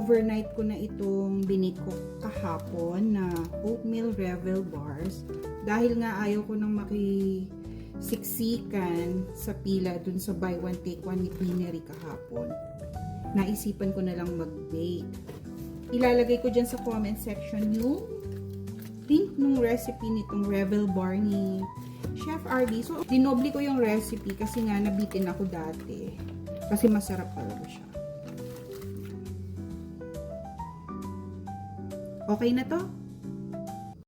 overnight ko na itong binake ko kahapon na oatmeal Revel bars. Dahil nga ayaw ko nang makisiksikan sa pila dun sa buy one take one ni Pinery kahapon. Naisipan ko na lang mag-bake. Ilalagay ko dyan sa comment section yung link nung recipe nitong Revel bar ni Chef RD. So, dinoble ko yung recipe kasi nga nabitin ako dati. Kasi masarap talaga siya. Okay na to?